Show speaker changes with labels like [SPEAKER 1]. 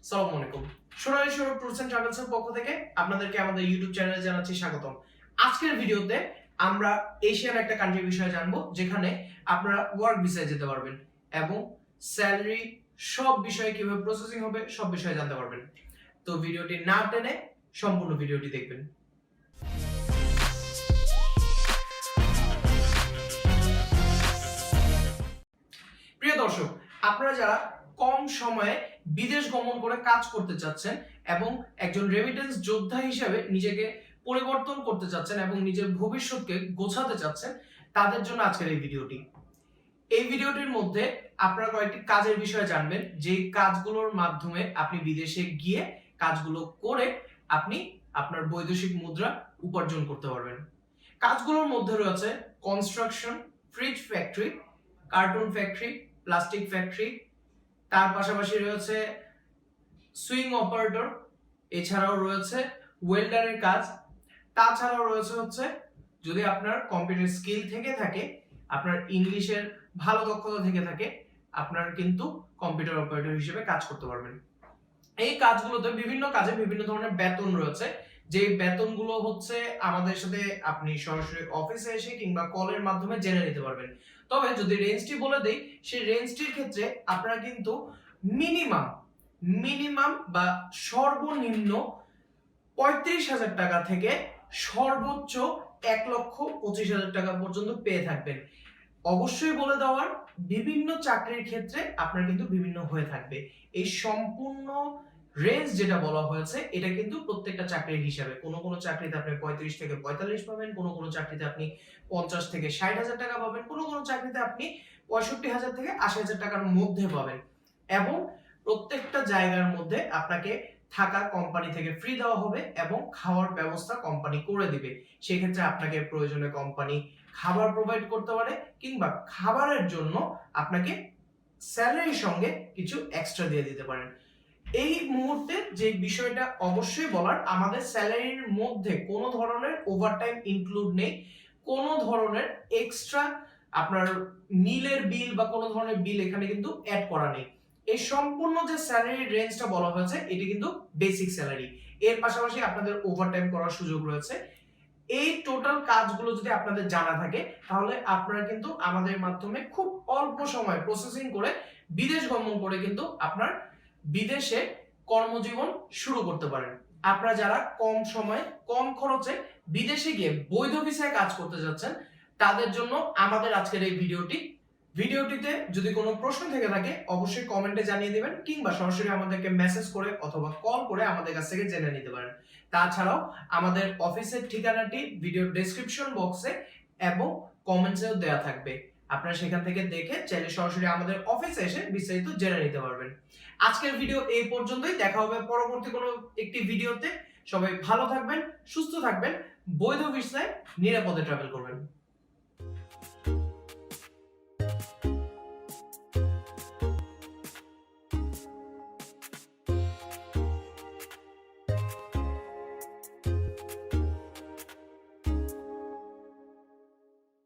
[SPEAKER 1] আসসালামু আলাইকুম। সোনালী Sourav tours and ট্রাভেলসের পক্ষ থেকে আপনাদেরকে আমাদের ইউটিউব চ্যানেলে জানাচ্ছি স্বাগতম। আজকের ভিডিওতে আমরা এশিয়ান একটা কান্ট্রির বিষয়ে জানবো, যেখানে আপনারা ওয়ার্ক ভিসায় যেতে পারবেন এবং স্যালারি সব বিষয়ে কিভাবে প্রসেসিং হবে সব বিষয়ে জানতে পারবেন। তো ভিডিওটি না টেনে সম্পূর্ণ ভিডিওটি দেখবেন। প্রিয় দর্শক, আপনারা যারা কম সময়ে বিদেশ গমন করে কাজ করতে চাচ্ছেন এবং একজন রেমিটেন্স যোদ্ধা হিসেবে নিজেকে পরিবর্তন করতে চাচ্ছেন এবং নিজের ভবিষ্যৎকে গোছাতে চাচ্ছেন, তাদের জন্য আজকের এই ভিডিওটি। এই ভিডিওটির মধ্যে আপনারা কয়েকটি কাজের বিষয়ে জানবেন, যে কাজগুলোর মাধ্যমে আপনি বিদেশে গিয়ে কাজগুলো করে আপনি আপনার বৈদেশিক মুদ্রা উপার্জন করতে পারবেন। কাজগুলোর মধ্যে রয়েছে construction, fridge factory, cartoon factory, plastic factory, তার পাশাপাশি রয়েছে সুইং অপারেটর, এছাড়াও রয়েছে ওয়েল্ডারের কাজ, তাছাড়াও রয়েছে যদি আপনার কম্পিউটার স্কিল থেকে থাকে, আপনার ইংলিশের ভালো দক্ষতা থেকে থাকে, আপনার কিন্তু কম্পিউটার অপারেটর হিসেবে কাজ করতে পারবেন। এই কাজগুলোতে বিভিন্ন কাজে বিভিন্ন ধরনের বেতন রয়েছে, যে বেতনগুলো হচ্ছে আমাদের সাথে আপনি সরাসরি অফিসে এসে কিংবা কলের মাধ্যমে জেনে নিতে পারবেন। তবে যদি রেঞ্জটি বলে দেই, সেই রেঞ্জটির ক্ষেত্রে আপনারা কিন্তু মিনিমাম বা সর্বনিম্ন 35,000 টাকা থেকে সর্বোচ্চ 1,25,000 টাকা পর্যন্ত পেয়ে থাকবেন। অবশ্যই বলে দেওয়ার, বিভিন্ন চাকরির ক্ষেত্রে আপনার কিন্তু বিভিন্ন হয়ে থাকবে। এই সম্পূর্ণ রেঞ্জ যেটা বলা হয়েছে, এটা কিন্তু প্রত্যেকটা চাকরির হিসাবে। কোনো চাকরিতে আপনি 35 থেকে 45 পাবেন, কোনো চাকরিতে আপনি 50 থেকে 60,000 টাকা পাবেন, কোনো চাকরিতে আপনি 65,000 থেকে 80,000 টাকার মধ্যে পাবেন। এবং প্রত্যেকটা জায়গার মধ্যে আপনাকে থাকা কোম্পানি থেকে ফ্রি দেওয়া হবে এবং খাওয়ার ব্যবস্থা কোম্পানি করে দিবে। সেক্ষেত্রে আপনাকে প্রয়োজনে কোম্পানি খাবার প্রোভাইড করতে পারে, কিংবা খাবারের জন্য আপনাকে স্যালারির সঙ্গে কিছু এক্সট্রা দিয়ে দিতে পারেন। এই মুহূর্তে যে বিষয়টা অবশ্যই বলার, আমাদের স্যালারির মধ্যে কোনো ধরনের ওভারটাইম ইনক্লুড নেই, কোনো ধরনের এক্সট্রা আপনার মিলের বিল বা কোনো ধরনের বিল এখানে কিন্তু অ্যাড করা নেই। এই সম্পূর্ণ যে স্যালারির রেঞ্জটা বলা হয়েছে, এটি কিন্তু বেসিক স্যালারি। এর পাশাপাশি আপনাদের ওভারটাইম করার সুযোগ রয়েছে। এই টোটাল কাজগুলো যদি আপনাদের জানা থাকে, তাহলে আপনারা কিন্তু আমাদের মাধ্যমে খুব অল্প সময় প্রসেসিং করে বিদেশ গমন করে কিন্তু আপনার বিদেশে কর্মজীবন শুরু করতে পারেন। আপনারা যারা কম সময়ে কম খরচে বিদেশে গিয়ে বৈধ ভিসায় কাজ করতে যাচ্ছেন, তাদের জন্য আমাদের আজকের এই ভিডিওটিতে যদি কোনো প্রশ্ন থেকে থাকে অবশ্যই কমেন্টে জানিয়ে দিবেন, কিংবা সরাসরি আমাদেরকে মেসেজ করে অথবা কল করে আমাদের কাছ থেকে জেনে নিতে পারেন। তাছাড়াও আমাদের অফিসের ঠিকানাটি ভিডিও ডেসক্রিপশন বক্সে এবং কমেন্টসেও দেওয়া থাকবে। আপনারা সেখান থেকে দেখে চাইলে সরাসরি আমাদের অফিসে এসে বিস্তারিত জেনে নিতে পারবেন। আজকের ভিডিও এই পর্যন্তই। দেখা হবে পরবর্তী কোনো একটি ভিডিওতে। সবাই ভালো থাকবেন, সুস্থ থাকবেন, বৈধ ভিসায় নিরাপদে ট্রাভেল করবেন।